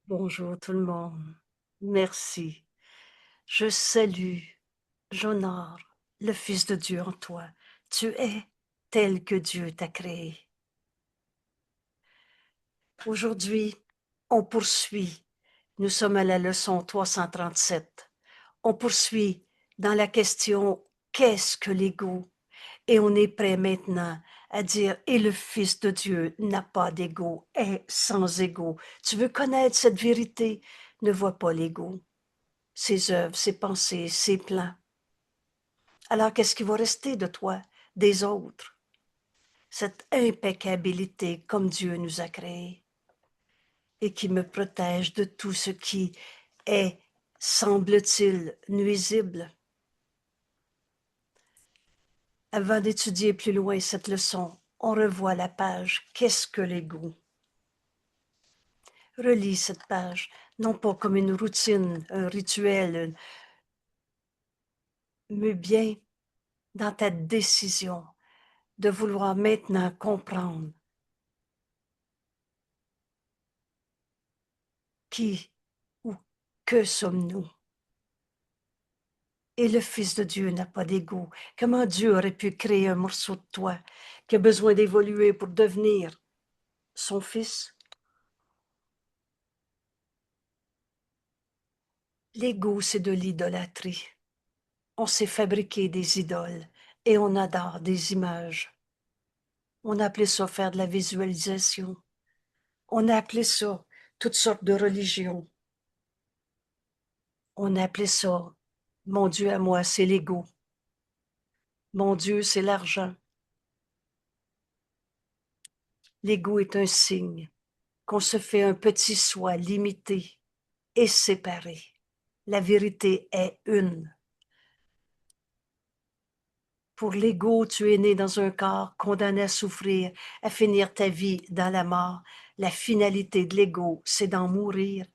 Bonjour tout le monde. Merci. Je salue, j'honore le Fils de Dieu en toi. Tu es tel que Dieu t'a créé. Aujourd'hui, on poursuit. Nous sommes à la leçon 337. On poursuit dans la question qu'est-ce que l'ego? Et on est prêt maintenant à dire et le Fils de Dieu n'a pas d'ego, est sans ego. Tu veux connaître cette vérité? Ne vois pas l'ego, ses œuvres, ses pensées, ses plans. Alors qu'est-ce qui va rester de toi, des autres? Cette impeccabilité comme Dieu nous a créés et qui me protège de tout ce qui est, semble-t-il, nuisible. Avant d'étudier plus loin cette leçon, on revoit la page Qu'est-ce que l'ego? Relis cette page, non pas comme une routine, un rituel, mais bien dans ta décision de vouloir maintenant comprendre qui ou que sommes-nous? Et le Fils de Dieu n'a pas d'ego. Comment Dieu aurait pu créer un morceau de toi qui a besoin d'évoluer pour devenir son Fils? L'ego, c'est de l'idolâtrie. On s'est fabriqué des idoles et on adore des images. On a appelé ça faire de la visualisation. On a appelé ça toutes sortes de religions. On a appelé ça, mon Dieu à moi, c'est l'ego. Mon Dieu, c'est l'argent. L'ego est un signe qu'on se fait un petit soi limité et séparé. La vérité est une. Pour l'ego, tu es né dans un corps condamné à souffrir, à finir ta vie dans la mort. La finalité de l'ego, c'est d'en mourir.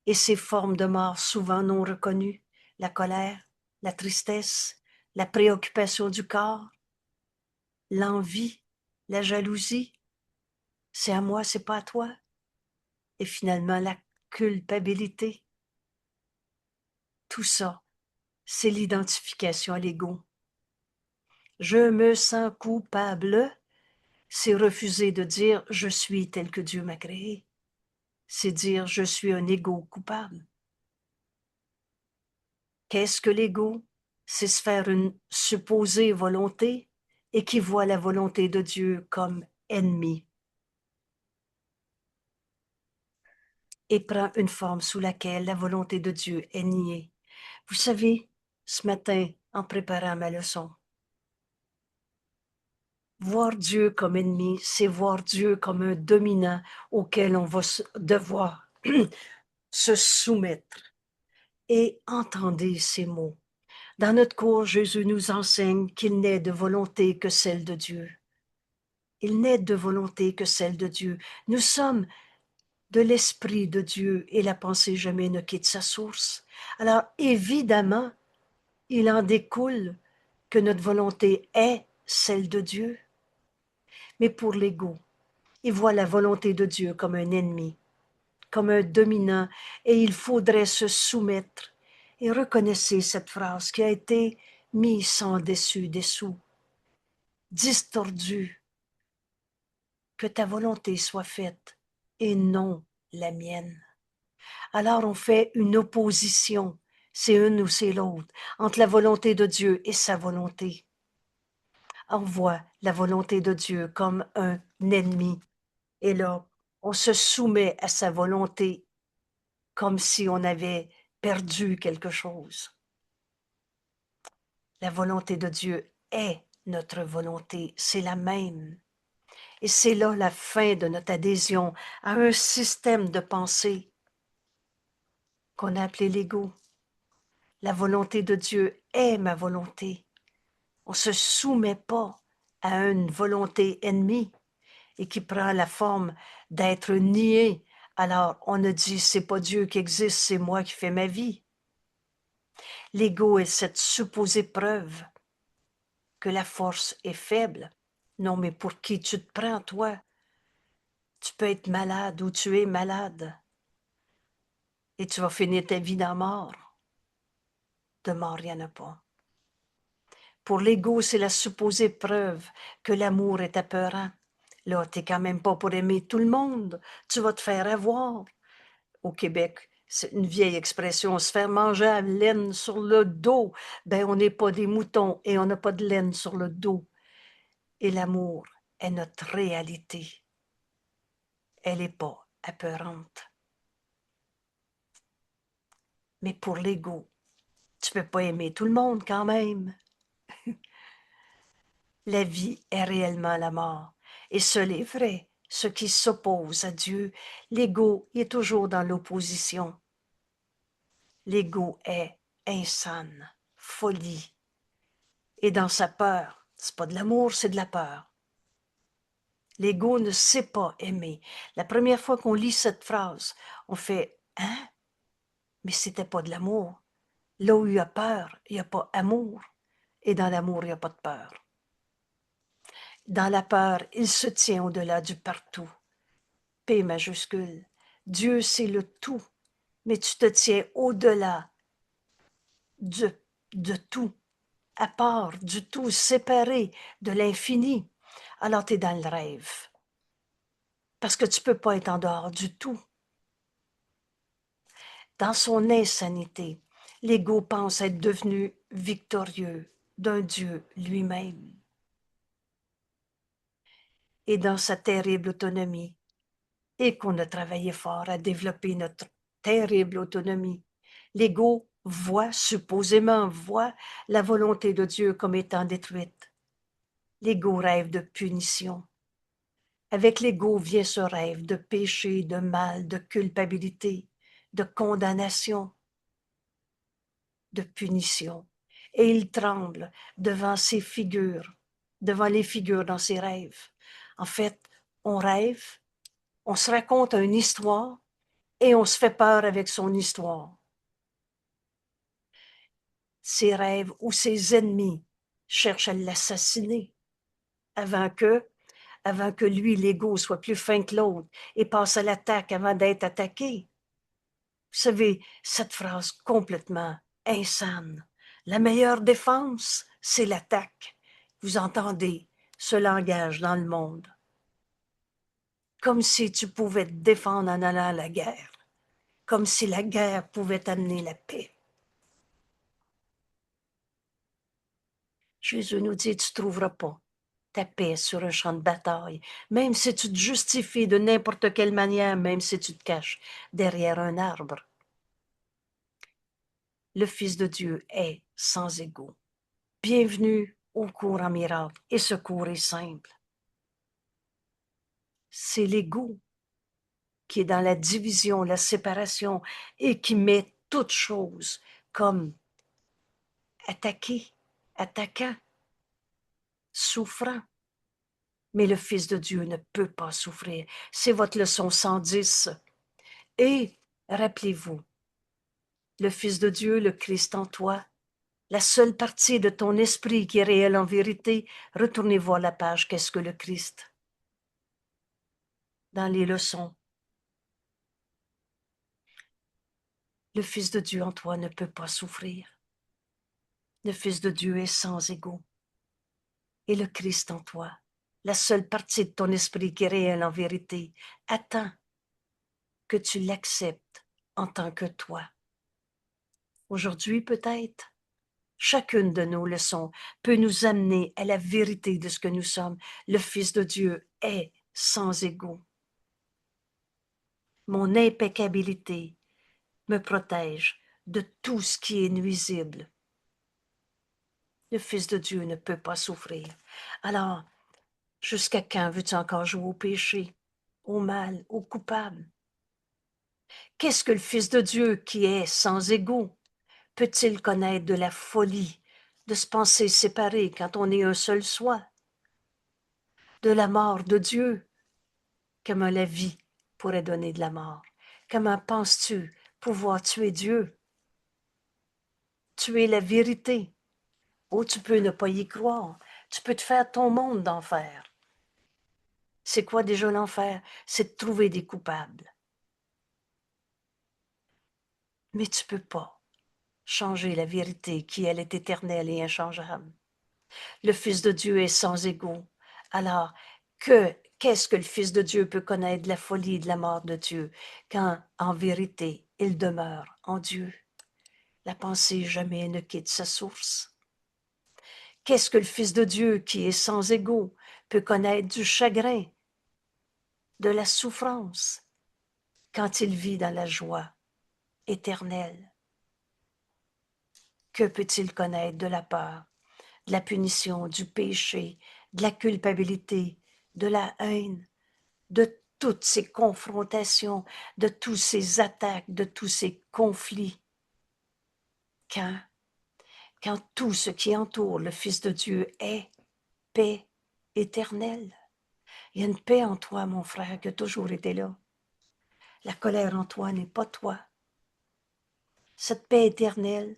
Et ces formes de mort souvent non reconnues, la colère, la tristesse, la préoccupation du corps, l'envie, la jalousie, c'est à moi, c'est pas à toi. Et finalement, la culpabilité. Tout ça, c'est l'identification à l'ego. Je me sens coupable, c'est refuser de dire je suis tel que Dieu m'a créé. C'est dire je suis un ego coupable. Qu'est-ce que l'ego? C'est se faire une supposée volonté et qui voit la volonté de Dieu comme ennemie et prend une forme sous laquelle la volonté de Dieu est niée. Vous savez, ce matin, en préparant ma leçon, voir Dieu comme ennemi, c'est voir Dieu comme un dominant auquel on va devoir se soumettre. Et entendez ces mots. Dans notre cours, Jésus nous enseigne qu'il n'est de volonté que celle de Dieu. Il n'est de volonté que celle de Dieu. Nous sommes de l'Esprit de Dieu et la pensée jamais ne quitte sa source. Alors, évidemment, il en découle que notre volonté est celle de Dieu. Mais pour l'ego, il voit la volonté de Dieu comme un ennemi, comme un dominant, et il faudrait se soumettre. Et reconnaissez cette phrase qui a été mise sans dessus dessous, distordue, que ta volonté soit faite et non la mienne. Alors on fait une opposition, c'est une ou c'est l'autre, entre la volonté de Dieu et sa volonté. On voit la volonté de Dieu comme un ennemi. Et là, on se soumet à sa volonté comme si on avait perdu quelque chose. La volonté de Dieu est notre volonté, c'est la même. Et c'est là la fin de notre adhésion à un système de pensée qu'on a appelé l'ego. La volonté de Dieu est ma volonté. On ne se soumet pas à une volonté ennemie et qui prend la forme d'être nié. Alors on ne dit c'est pas Dieu qui existe, c'est moi qui fais ma vie. L'ego est cette supposée preuve que la force est faible. Non, mais pour qui tu te prends, toi? Tu peux être malade ou tu es malade. et tu vas finir ta vie dans la mort. De mort, il n'y en a pas. Pour l'ego, c'est la supposée preuve que l'amour est apeurant. Là, tu n'es quand même pas pour aimer tout le monde. Tu vas te faire avoir. Au Québec, c'est une vieille expression, se faire manger à laine sur le dos. Ben, on n'est pas des moutons et on n'a pas de laine sur le dos. Et l'amour est notre réalité. Elle n'est pas apeurante. Mais pour l'ego, tu peux pas aimer tout le monde quand même. La vie est réellement la mort. Et seul est vrai, ce qui s'oppose à Dieu, l'ego est toujours dans l'opposition. L'ego est insane, folie. Et dans sa peur, c'est pas de l'amour, c'est de la peur. L'ego ne sait pas aimer. La première fois qu'on lit cette phrase, on fait « Hein? Mais c'était pas de l'amour. » Là où il y a peur, il n'y a pas amour. Et dans l'amour, il n'y a pas de peur. Dans la peur, il se tient au-delà du partout. P majuscule. Dieu, c'est le tout, mais tu te tiens au-delà de tout, à part du tout, séparé de l'infini. Alors tu es dans le rêve. Parce que tu ne peux pas être en dehors du tout. Dans son insanité, l'ego pense être devenu victorieux d'un Dieu lui-même. Et dans sa terrible autonomie, et qu'on a travaillé fort à développer notre terrible autonomie, l'ego supposément voit la volonté de Dieu comme étant détruite. L'ego rêve de punition. Avec l'ego vient ce rêve de péché, de mal, de culpabilité, de condamnation, de punition. Et il tremble devant ces figures, devant les figures dans ses rêves. En fait, on rêve, on se raconte une histoire et on se fait peur avec son histoire. Ses rêves ou ses ennemis cherchent à l'assassiner avant que lui, l'ego, soit plus fin que l'autre et passe à l'attaque avant d'être attaqué. Vous savez, cette phrase complètement insane. La meilleure défense, c'est l'attaque. Vous entendez ce langage dans le monde. Comme si tu pouvais te défendre en allant à la guerre. Comme si la guerre pouvait amener la paix. Jésus nous dit, tu ne trouveras pas ta paix sur un champ de bataille, même si tu te justifies de n'importe quelle manière, même si tu te caches derrière un arbre. Le Fils de Dieu est sans égaux. Bienvenue au cours en miracle, et ce cours est simple. C'est l'ego qui est dans la division, la séparation, et qui met toute chose comme attaqué, attaquant, souffrant. Mais le Fils de Dieu ne peut pas souffrir. C'est votre leçon 110. Et, rappelez-vous, le Fils de Dieu, le Christ en toi, la seule partie de ton esprit qui est réelle en vérité, retournez voir la page « Qu'est-ce que le Christ ?» dans les leçons. Le Fils de Dieu en toi ne peut pas souffrir. Le Fils de Dieu est sans égaux. Et le Christ en toi, la seule partie de ton esprit qui est réelle en vérité, attend que tu l'acceptes en tant que toi. Aujourd'hui, peut-être, chacune de nos leçons peut nous amener à la vérité de ce que nous sommes. Le Fils de Dieu est sans égaux. Mon impeccabilité me protège de tout ce qui est nuisible. Le Fils de Dieu ne peut pas souffrir. Alors, jusqu'à quand veux-tu encore jouer au péché, au mal, au coupable? Qu'est-ce que le Fils de Dieu qui est sans égaux peut-il connaître de la folie, de se penser séparé quand on est un seul soi, de la mort de Dieu? Comment la vie pourrait donner de la mort? Comment penses-tu pouvoir tuer Dieu? Tuer la vérité? Oh, tu peux ne pas y croire. Tu peux te faire ton monde d'enfer. C'est quoi déjà l'enfer? C'est de trouver des coupables. Mais tu ne peux pas changer la vérité qui, elle, est éternelle et inchangeable. Le Fils de Dieu est sans égaux. Alors, qu'est-ce que le Fils de Dieu peut connaître de la folie de la mort de Dieu, quand, en vérité, il demeure en Dieu? La pensée jamais ne quitte sa source. Qu'est-ce que le Fils de Dieu, qui est sans égaux, peut connaître du chagrin, de la souffrance, quand il vit dans la joie éternelle? Que peut-il connaître de la peur, de la punition, du péché, de la culpabilité, de la haine, de toutes ces confrontations, de tous ces attaques, de tous ces conflits, quand, quand tout ce qui entoure le Fils de Dieu est paix éternelle? Il y a une paix en toi, mon frère, qui a toujours été là. La colère en toi n'est pas toi. Cette paix éternelle,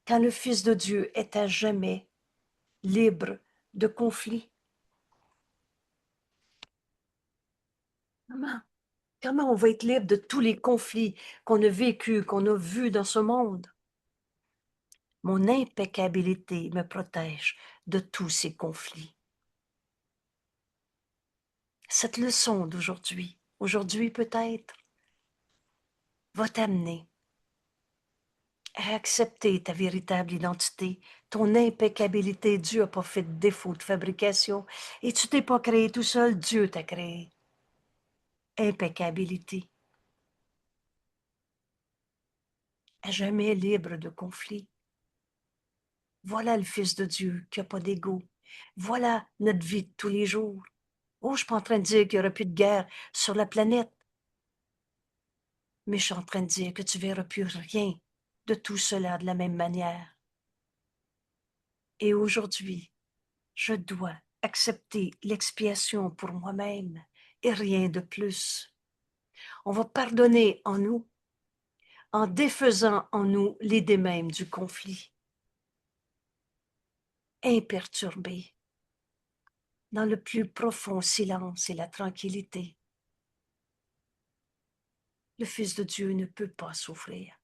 quand le Fils de Dieu est à jamais libre de conflit. Comment? Comment on va être libre de tous les conflits qu'on a vécus, qu'on a vus dans ce monde? Mon impeccabilité me protège de tous ces conflits. Cette leçon d'aujourd'hui, aujourd'hui peut-être, va t'amener à accepter ta véritable identité, ton impeccabilité. Dieu n'a pas fait de défaut de fabrication et tu t'es pas créé tout seul, Dieu t'a créé. Impeccabilité, à jamais libre de conflit. Voilà le Fils de Dieu qui n'a pas d'ego. Voilà notre vie de tous les jours. Oh, je ne suis pas en train de dire qu'il n'y aura plus de guerre sur la planète, mais je suis en train de dire que tu ne verras plus rien de tout cela de la même manière. Et aujourd'hui, je dois accepter l'expiation pour moi-même et rien de plus. On va pardonner en nous, en défaisant en nous l'idée même du conflit, imperturbé, dans le plus profond silence et la tranquillité. Le Fils de Dieu ne peut pas souffrir.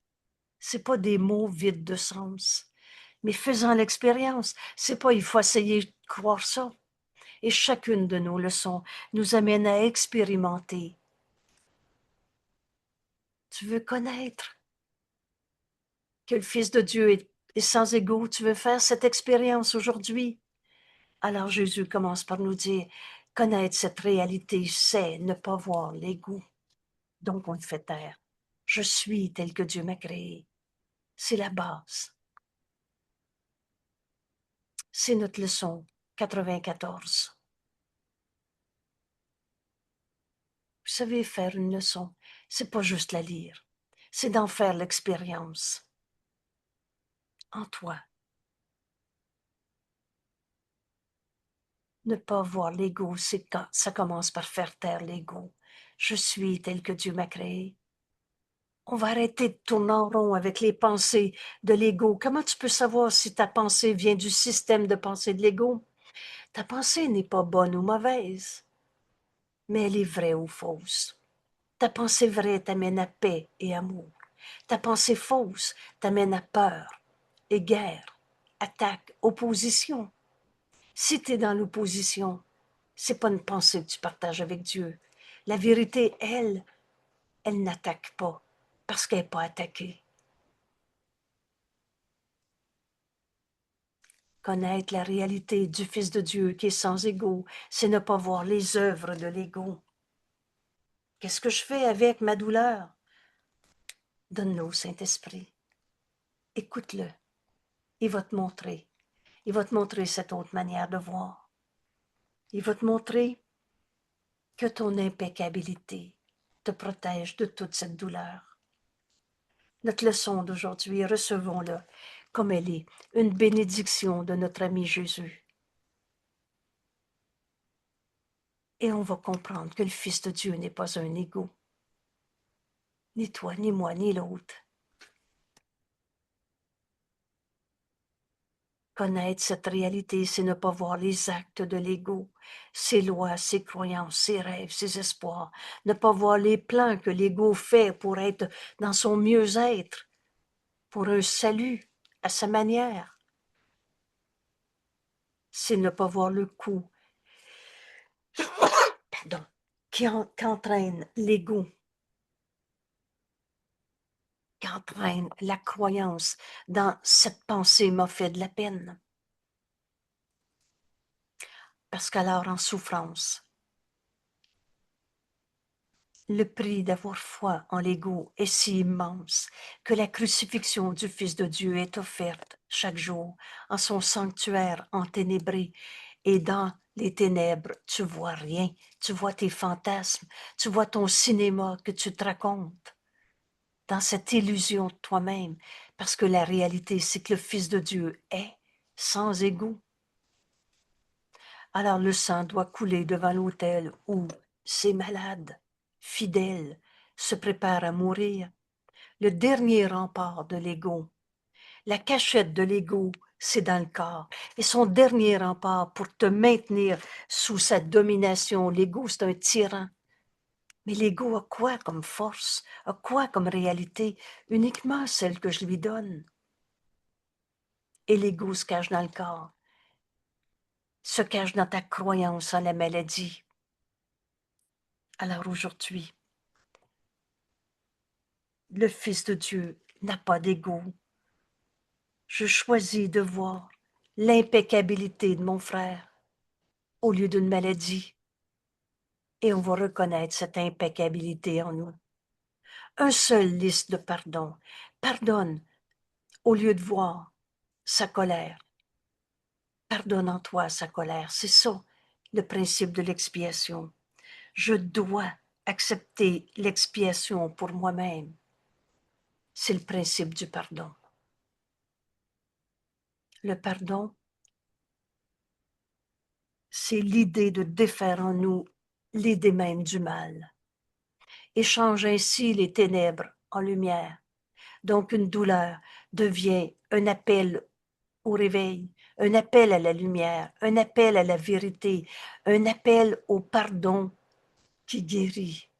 C'est pas des mots vides de sens, mais faisant l'expérience. C'est pas il faut essayer de croire ça. Et chacune de nos leçons nous amène à expérimenter. Tu veux connaître que le Fils de Dieu est sans égaux. Tu veux faire cette expérience aujourd'hui. Alors Jésus commence par nous dire, connaître cette réalité, c'est ne pas voir l'ego. Donc on le fait taire. Je suis tel que Dieu m'a créé. C'est la base. C'est notre leçon 94. Vous savez, faire une leçon, c'est pas juste la lire, c'est d'en faire l'expérience en toi. Ne pas voir l'ego, c'est quand ça commence par faire taire l'ego. Je suis tel que Dieu m'a créé. On va arrêter de tourner en rond avec les pensées de l'ego. Comment tu peux savoir si ta pensée vient du système de pensée de l'ego? Ta pensée n'est pas bonne ou mauvaise, mais elle est vraie ou fausse. Ta pensée vraie t'amène à paix et amour. Ta pensée fausse t'amène à peur et guerre, attaque, opposition. Si tu es dans l'opposition, c'est pas une pensée que tu partages avec Dieu. La vérité, elle n'attaque pas parce qu'elle n'est pas attaquée. Connaître la réalité du Fils de Dieu qui est sans ego, c'est ne pas voir les œuvres de l'ego. Qu'est-ce que je fais avec ma douleur? Donne-le au Saint-Esprit. Écoute-le. Il va te montrer. Il va te montrer cette autre manière de voir. Il va te montrer que ton impeccabilité te protège de toute cette douleur. Notre leçon d'aujourd'hui, recevons-la comme elle est, une bénédiction de notre ami Jésus. Et on va comprendre que le Fils de Dieu n'est pas un égo. Ni toi, ni moi, ni l'autre. Connaître cette réalité, c'est ne pas voir les actes de l'ego, ses lois, ses croyances, ses rêves, ses espoirs. Ne pas voir les plans que l'ego fait pour être dans son mieux-être, pour un salut à sa manière. C'est ne pas voir le coup pardon, qu'entraîne l'ego, qu'entraîne la croyance dans cette pensée m'a fait de la peine. Parce qu'alors en souffrance, le prix d'avoir foi en l'ego est si immense que la crucifixion du Fils de Dieu est offerte chaque jour en son sanctuaire enténébré. Et dans les ténèbres, tu vois rien, tu vois tes fantasmes, tu vois ton cinéma que tu te racontes dans cette illusion de toi-même, parce que la réalité, c'est que le Fils de Dieu est sans ego. Alors le sang doit couler devant l'autel où ces malades, fidèles, se préparent à mourir. Le dernier rempart de l'ego, la cachette de l'ego, c'est dans le corps. Et son dernier rempart pour te maintenir sous sa domination, l'ego, c'est un tyran. Mais l'ego a quoi comme force, a quoi comme réalité? Uniquement celle que je lui donne. Et l'ego se cache dans le corps, se cache dans ta croyance en la maladie. Alors aujourd'hui, le Fils de Dieu n'a pas d'ego. Je choisis de voir l'impeccabilité de mon frère au lieu d'une maladie. Et on va reconnaître cette impeccabilité en nous. Un seul liste de pardon. Pardonne au lieu de voir sa colère. Pardonne en toi sa colère. C'est ça le principe de l'expiation. Je dois accepter l'expiation pour moi-même. C'est le principe du pardon. Le pardon, c'est l'idée de défaire en nous l'idée même du mal. Échange ainsi les ténèbres en lumière. Donc une douleur devient un appel au réveil, un appel à la lumière, un appel à la vérité, un appel au pardon qui guérit.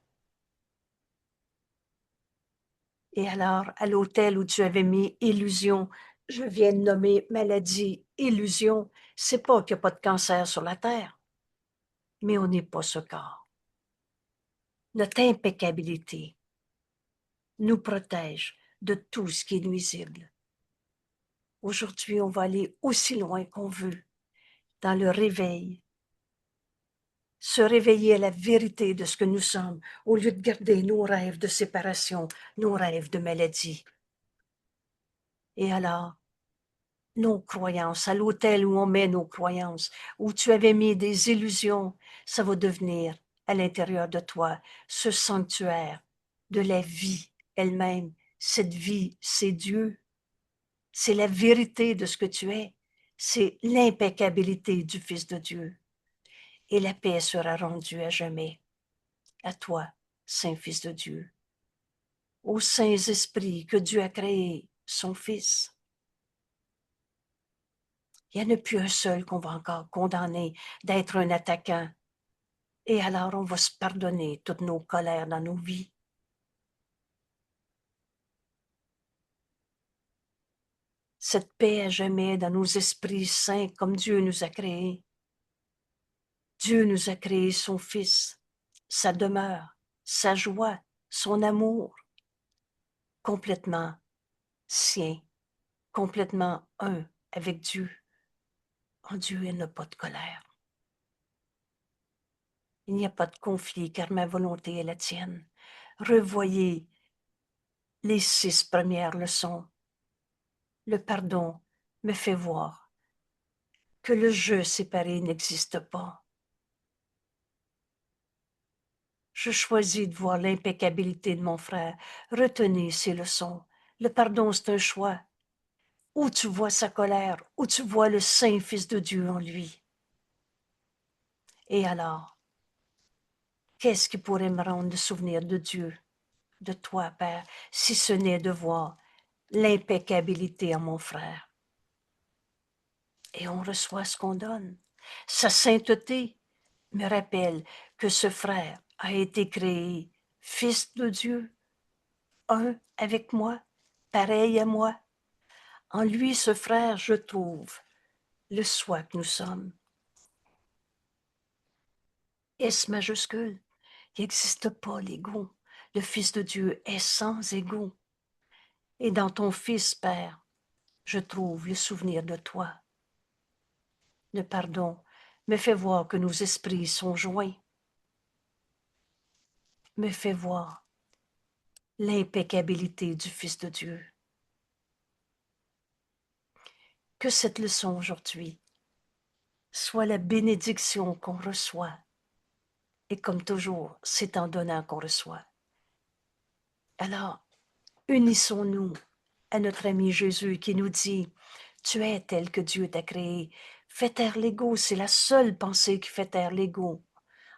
Et alors, à l'hôtel où tu avais mis illusion, je viens de nommer maladie, illusion. C'est pas qu'il n'y a pas de cancer sur la terre, mais on n'est pas ce corps. Notre impeccabilité nous protège de tout ce qui est nuisible. Aujourd'hui, on va aller aussi loin qu'on veut dans le réveil, se réveiller à la vérité de ce que nous sommes, au lieu de garder nos rêves de séparation, nos rêves de maladie. Et alors, nos croyances, à l'autel où on met nos croyances, où tu avais mis des illusions, ça va devenir à l'intérieur de toi ce sanctuaire de la vie elle-même. Cette vie, c'est Dieu. C'est la vérité de ce que tu es. C'est l'impeccabilité du Fils de Dieu. Et la paix sera rendue à jamais à toi, Saint-Fils de Dieu, aux saints esprits que Dieu a créés, son Fils. Il n'y en a plus un seul qu'on va encore condamner d'être un attaquant. Et alors on va se pardonner toutes nos colères dans nos vies. Cette paix à jamais dans nos esprits saints comme Dieu nous a créés. Dieu nous a créé son Fils, sa demeure, sa joie, son amour, complètement sien, complètement un avec Dieu. En Dieu, il n'a pas de colère. Il n'y a pas de conflit, car ma volonté est la tienne. Revoyez les 6 premières leçons. Le pardon me fait voir que le jeu séparé n'existe pas. Je choisis de voir l'impeccabilité de mon frère. Retenez ces leçons. Le pardon, c'est un choix. Où tu vois sa colère, où tu vois le saint Fils de Dieu en lui. Et alors, qu'est-ce qui pourrait me rendre le souvenir de Dieu, de toi, Père, si ce n'est de voir l'impeccabilité en mon frère? et on reçoit ce qu'on donne. Sa sainteté me rappelle que ce frère a été créé fils de Dieu, un avec moi, pareil à moi. En lui, ce frère, je trouve le soi que nous sommes. S majuscule, il n'existe pas l'ego. Le Fils de Dieu est sans ego. Et dans ton Fils, Père, je trouve le souvenir de toi. Le pardon me fait voir que nos esprits sont joints, me fait voir l'impeccabilité du Fils de Dieu. Que cette leçon aujourd'hui soit la bénédiction qu'on reçoit. Et comme toujours, c'est en donnant qu'on reçoit. Alors, unissons-nous à notre ami Jésus qui nous dit, tu es tel que Dieu t'a créé. Fais taire l'ego, c'est la seule pensée qui fait taire l'ego.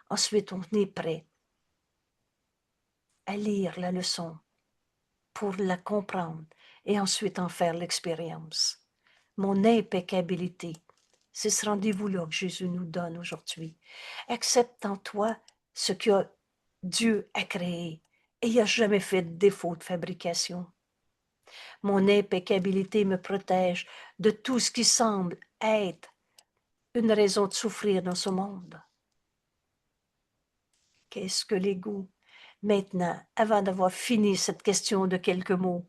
Ensuite, on est prêt à lire la leçon pour la comprendre et ensuite en faire l'expérience. Mon impeccabilité, c'est ce rendez-vous-là que Jésus nous donne aujourd'hui. Accepte en toi ce que Dieu a créé et il n'a jamais fait de défaut de fabrication. Mon impeccabilité me protège de tout ce qui semble être une raison de souffrir dans ce monde. Qu'est-ce que l'ego? Maintenant, avant d'avoir fini cette question de quelques mots,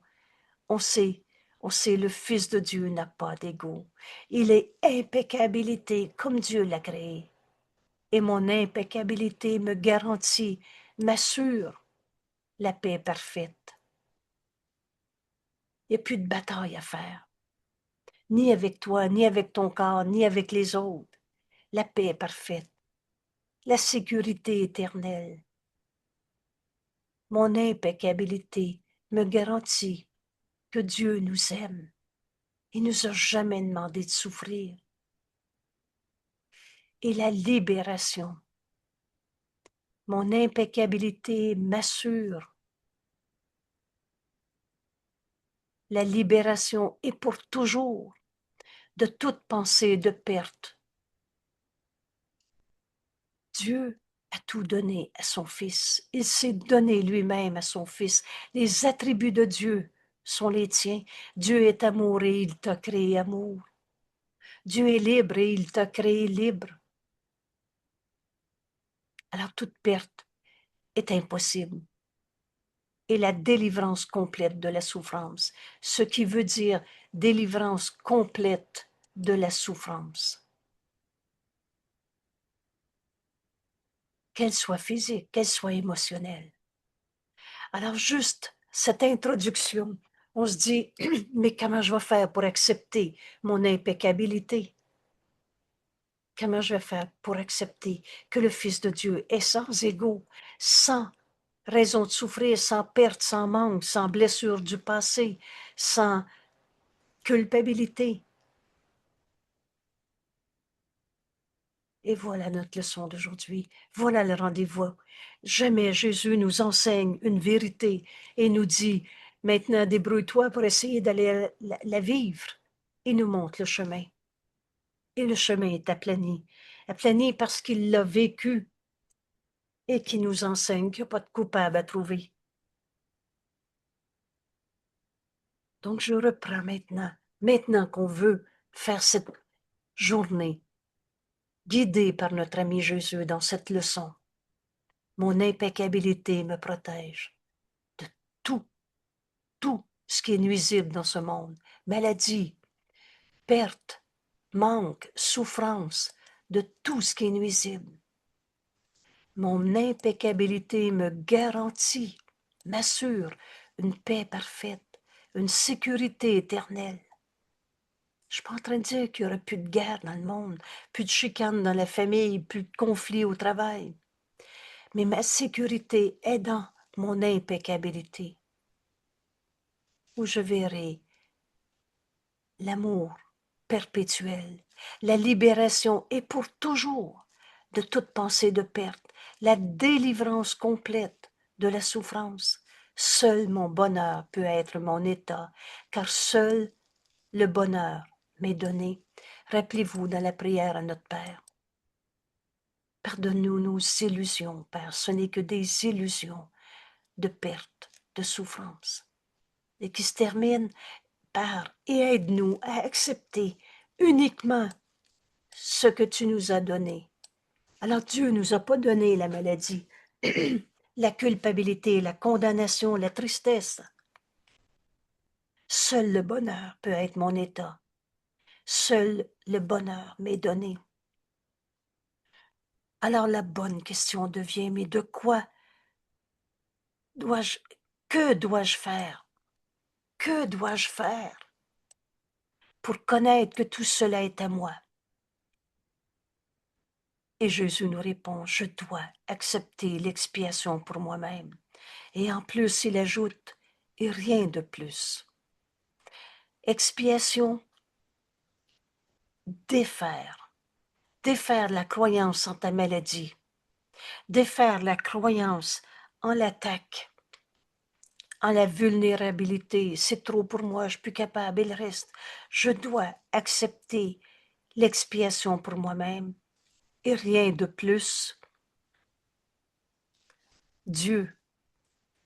on sait, le Fils de Dieu n'a pas d'ego. Il est impeccabilité comme Dieu l'a créé. Et mon impeccabilité me garantit, m'assure la paix parfaite. Il n'y a plus de bataille à faire. Ni avec toi, ni avec ton corps, ni avec les autres. La paix est parfaite. La sécurité éternelle. Mon impeccabilité me garantit que Dieu nous aime. Il nous a jamais demandé de souffrir. Et la libération. Mon impeccabilité m'assure. La libération est pour toujours de toute pensée de perte. Dieu a tout donné à son Fils. Il s'est donné lui-même à son Fils. Les attributs de Dieu sont les tiens. Dieu est amour et il t'a créé amour. Dieu est libre et il t'a créé libre. Alors toute perte est impossible. Et la délivrance complète de la souffrance, ce qui veut dire délivrance complète de la souffrance. Qu'elle soit physique, qu'elle soit émotionnelle. Alors juste cette introduction, on se dit, mais comment je vais faire pour accepter mon impeccabilité? Comment je vais faire pour accepter que le Fils de Dieu est sans ego, sans raison de souffrir, sans perte, sans manque, sans blessure du passé, sans culpabilité? Et voilà notre leçon d'aujourd'hui. Voilà le rendez-vous. Jamais Jésus nous enseigne une vérité et nous dit, maintenant débrouille-toi pour essayer d'aller la vivre. Il nous montre le chemin. Et le chemin est aplani. Aplani parce qu'il l'a vécu et qui nous enseigne qu'il n'y a pas de coupable à trouver. Donc je reprends maintenant qu'on veut faire cette journée, guidée par notre ami Jésus dans cette leçon. Mon impeccabilité me protège de tout, tout ce qui est nuisible dans ce monde. Maladie, perte, manque, souffrance, de tout ce qui est nuisible. Mon impeccabilité me garantit, m'assure une paix parfaite, une sécurité éternelle. Je ne suis pas en train de dire qu'il n'y aurait plus de guerre dans le monde, plus de chicane dans la famille, plus de conflits au travail. Mais ma sécurité est dans mon impeccabilité, où je verrai l'amour perpétuel, la libération et pour toujours de toute pensée de perte, la délivrance complète de la souffrance. Seul mon bonheur peut être mon état, car seul le bonheur m'est donné. Rappelez-vous dans la prière à notre Père. Pardonne-nous nos illusions, Père. Ce n'est que des illusions de perte, de souffrance, et qui se terminent par « et aide-nous à accepter uniquement ce que tu nous as donné ». Alors Dieu ne nous a pas donné la maladie, la culpabilité, la condamnation, la tristesse. Seul le bonheur peut être mon état. Seul le bonheur m'est donné. Alors la bonne question devient, mais de quoi dois-je, que dois-je faire? Que dois-je faire pour connaître que tout cela est à moi? Et Jésus nous répond, je dois accepter l'expiation pour moi-même. Et en plus, il ajoute, et rien de plus. Expiation, défaire la croyance en ta maladie, défaire la croyance en l'attaque, en la vulnérabilité. C'est trop pour moi, je suis plus capable, il reste. Je dois accepter l'expiation pour moi-même et rien de plus. Dieu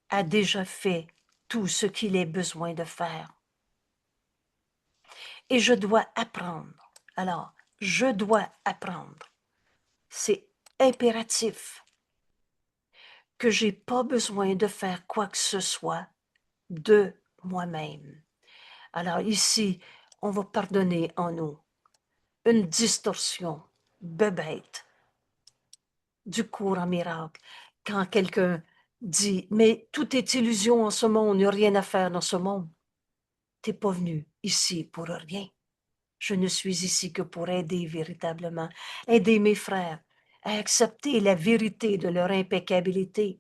a déjà fait tout ce qu'il ait besoin de faire. Et je dois apprendre. Alors, je dois apprendre. C'est impératif que j'ai pas besoin de faire quoi que ce soit de moi-même. Alors ici, on va pardonner en nous une distorsion bébête du cours en miracle. Quand quelqu'un dit, mais tout est illusion en ce monde, il n'y a rien à faire dans ce monde. Tu n'es pas venu ici pour rien. Je ne suis ici que pour aider véritablement, aider mes frères à accepter la vérité de leur impeccabilité.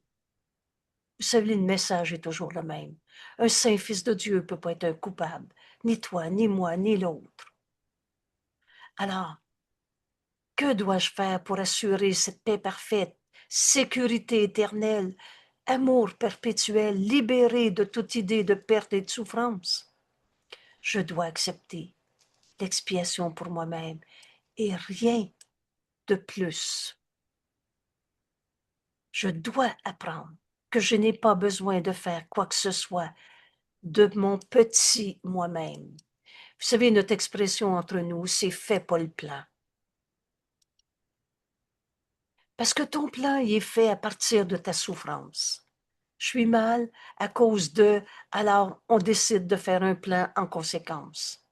Vous savez, le message est toujours le même. Un saint fils de Dieu ne peut pas être un coupable, ni toi, ni moi, ni l'autre. Alors, que dois-je faire pour assurer cette paix parfaite, sécurité éternelle, amour perpétuel, libéré de toute idée de perte et de souffrance? Je dois accepter l'expiation pour moi-même et rien de plus. Je dois apprendre que je n'ai pas besoin de faire quoi que ce soit de mon petit moi-même. Vous savez, notre expression entre nous, c'est « fais pas le plan ». Parce que ton plan, il est fait à partir de ta souffrance. Je suis mal à cause de, alors on décide de faire un plan en conséquence.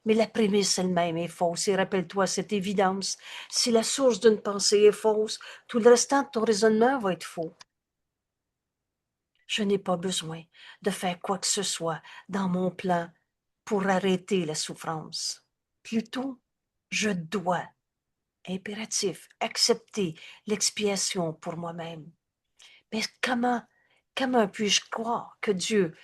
Mais la prémisse elle-même est fausse. Et rappelle-toi cette évidence. Si la source d'une pensée est fausse, tout le restant de ton raisonnement va être faux. Je n'ai pas besoin de faire quoi que ce soit dans mon plan pour arrêter la souffrance. Plutôt, je dois, impératif, accepter l'expiation pour moi-même. Mais comment puis-je croire que Dieu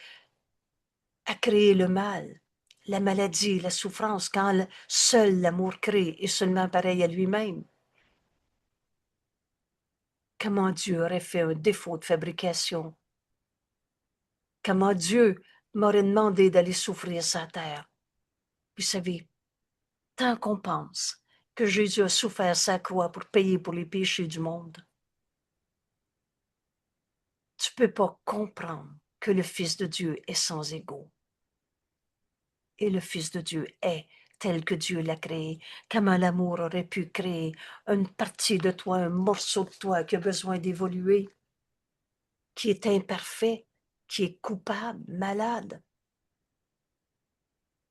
a créé le mal, la maladie, la souffrance, quand seul l'amour crée et seulement pareil à lui-même? Comment Dieu aurait fait un défaut de fabrication? Comment Dieu m'aurait demandé d'aller souffrir sa terre? Vous savez, tant qu'on pense que Jésus a souffert sa croix pour payer pour les péchés du monde, tu ne peux pas comprendre que le Fils de Dieu est sans égaux. Et le Fils de Dieu est tel que Dieu l'a créé. Comment l'amour aurait pu créer une partie de toi, un morceau de toi qui a besoin d'évoluer, qui est imparfait, qui est coupable, malade.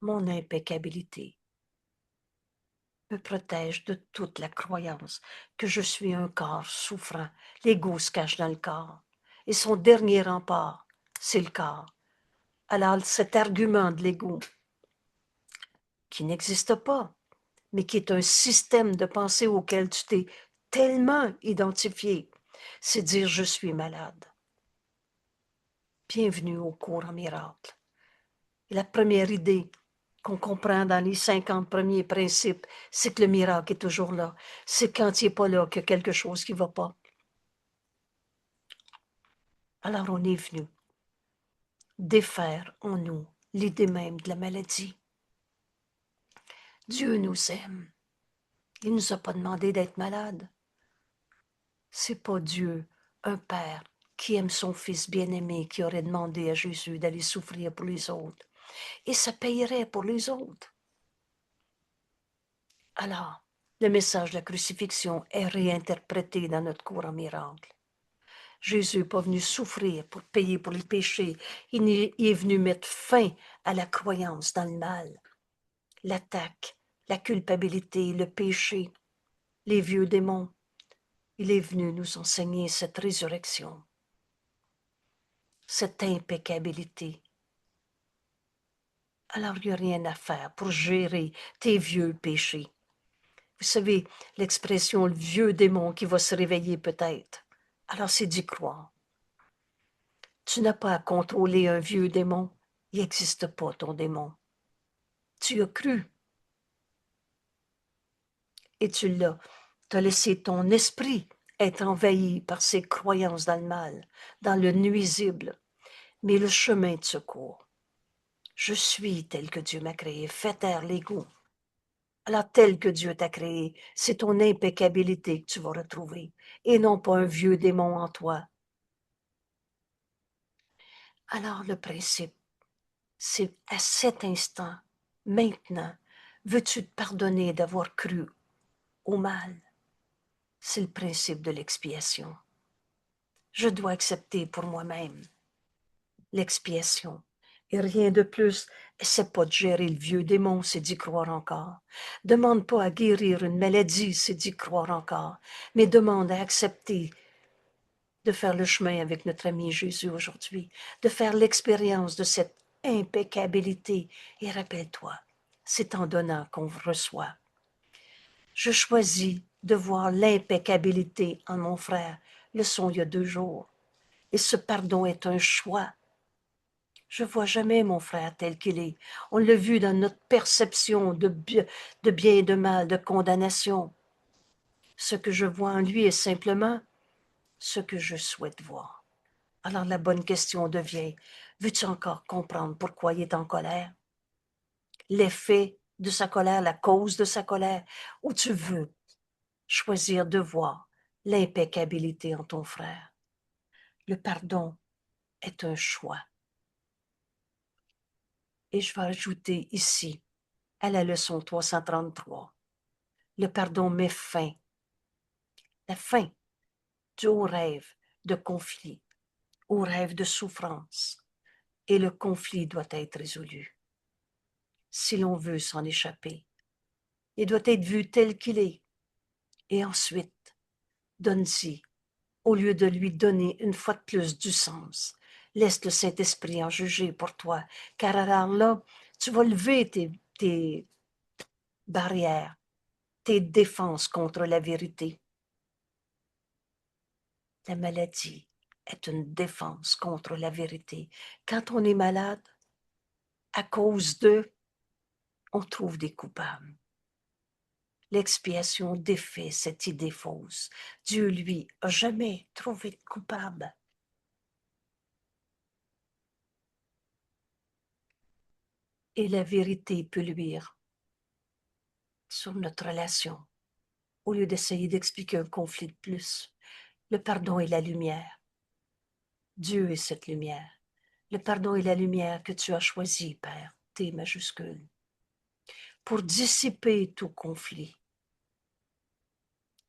Mon impeccabilité me protège de toute la croyance que je suis un corps souffrant. L'ego se cache dans le corps. Et son dernier rempart, c'est le corps. Alors cet argument de l'ego, qui n'existe pas, mais qui est un système de pensée auquel tu t'es tellement identifié, c'est dire je suis malade. Bienvenue au cours en miracle. La première idée qu'on comprend dans les 50 premiers principes, c'est que le miracle est toujours là. C'est quand il n'est pas là qu'il y a quelque chose qui ne va pas. Alors on est venu défaire en nous l'idée même de la maladie. Dieu nous aime. Il ne nous a pas demandé d'être malades. C'est pas Dieu, un père, qui aime son fils bien-aimé, qui aurait demandé à Jésus d'aller souffrir pour les autres. Et ça payerait pour les autres. Alors, le message de la crucifixion est réinterprété dans notre cours en miracle. Jésus n'est pas venu souffrir pour payer pour les péchés. Il est venu mettre fin à la croyance dans le mal, l'attaque, la culpabilité, le péché, les vieux démons. Il est venu nous enseigner cette résurrection, cette impeccabilité. Alors, il n'y a rien à faire pour gérer tes vieux péchés. Vous savez, l'expression « le vieux démon qui va se réveiller peut-être ». Alors, c'est d'y croire. Tu n'as pas à contrôler un vieux démon. Il n'existe pas, ton démon. Tu as cru. Et tu l'as. Tu as laissé ton esprit être envahi par ses croyances dans le mal, dans le nuisible. Mais le chemin de secours. Je suis tel que Dieu m'a créé. Fais taire l'ego. Alors, tel que Dieu t'a créé, c'est ton impeccabilité que tu vas retrouver, et non pas un vieux démon en toi. Alors, le principe, c'est à cet instant, maintenant, veux-tu te pardonner d'avoir cru au mal? C'est le principe de l'expiation. Je dois accepter pour moi-même l'expiation. Et rien de plus, c'est pas de gérer le vieux démon, c'est d'y croire encore. Demande pas à guérir une maladie, c'est d'y croire encore. Mais demande à accepter de faire le chemin avec notre ami Jésus aujourd'hui, de faire l'expérience de cette impeccabilité. Et rappelle-toi, c'est en donnant qu'on reçoit. Je choisis de voir l'impeccabilité en mon frère. Leçon il y a 2 jours. Et ce pardon est un choix. Je ne vois jamais mon frère tel qu'il est. On l'a vu dans notre perception de bien et de mal, de condamnation. Ce que je vois en lui est simplement ce que je souhaite voir. Alors la bonne question devient, veux-tu encore comprendre pourquoi il est en colère? L'effet de sa colère, la cause de sa colère, ou tu veux choisir de voir l'impeccabilité en ton frère? Le pardon est un choix. Et je vais ajouter ici, à la leçon 333, le pardon met fin, la fin au rêve de conflit, au rêve de souffrance, et le conflit doit être résolu. Si l'on veut s'en échapper, il doit être vu tel qu'il est. Et ensuite, donne-y, au lieu de lui donner une fois de plus du sens. Laisse le Saint-Esprit en juger pour toi, car alors là, tu vas lever tes barrières, tes défenses contre la vérité. La maladie est une défense contre la vérité. Quand on est malade, à cause d'eux, on trouve des coupables. L'expiation défait cette idée fausse. Dieu, lui, a jamais trouvé de coupable. Et la vérité peut luire sur notre relation, au lieu d'essayer d'expliquer un conflit de plus. Le pardon est la lumière. Dieu est cette lumière. Le pardon est la lumière que tu as choisie, Père, T majuscule, pour dissiper tout conflit,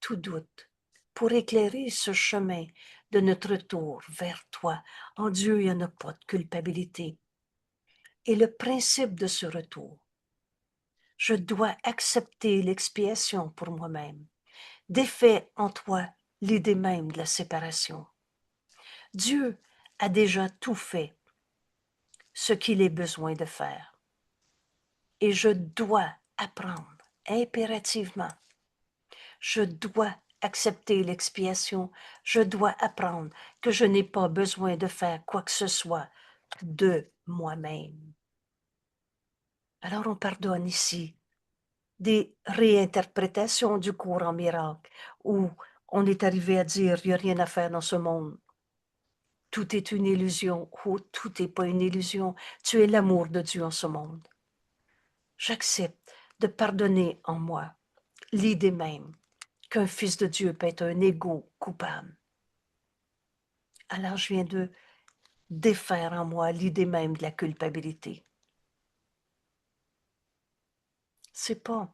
tout doute, pour éclairer ce chemin de notre retour vers toi. En Dieu, il n'y en a pas de culpabilité. Et le principe de ce retour, je dois accepter l'expiation pour moi-même. Défais en toi l'idée même de la séparation. Dieu a déjà tout fait ce qu'il est besoin de faire. Et je dois apprendre impérativement. Je dois accepter l'expiation. Je dois apprendre que je n'ai pas besoin de faire quoi que ce soit de moi-même. Alors on pardonne ici des réinterprétations du cours en miracle où on est arrivé à dire il n'y a rien à faire dans ce monde. Tout est une illusion. Oh, tout n'est pas une illusion. Tu es l'amour de Dieu en ce monde. J'accepte de pardonner en moi l'idée même qu'un fils de Dieu peut être un égo coupable. Alors je viens de défaire en moi l'idée même de la culpabilité. C'est pas,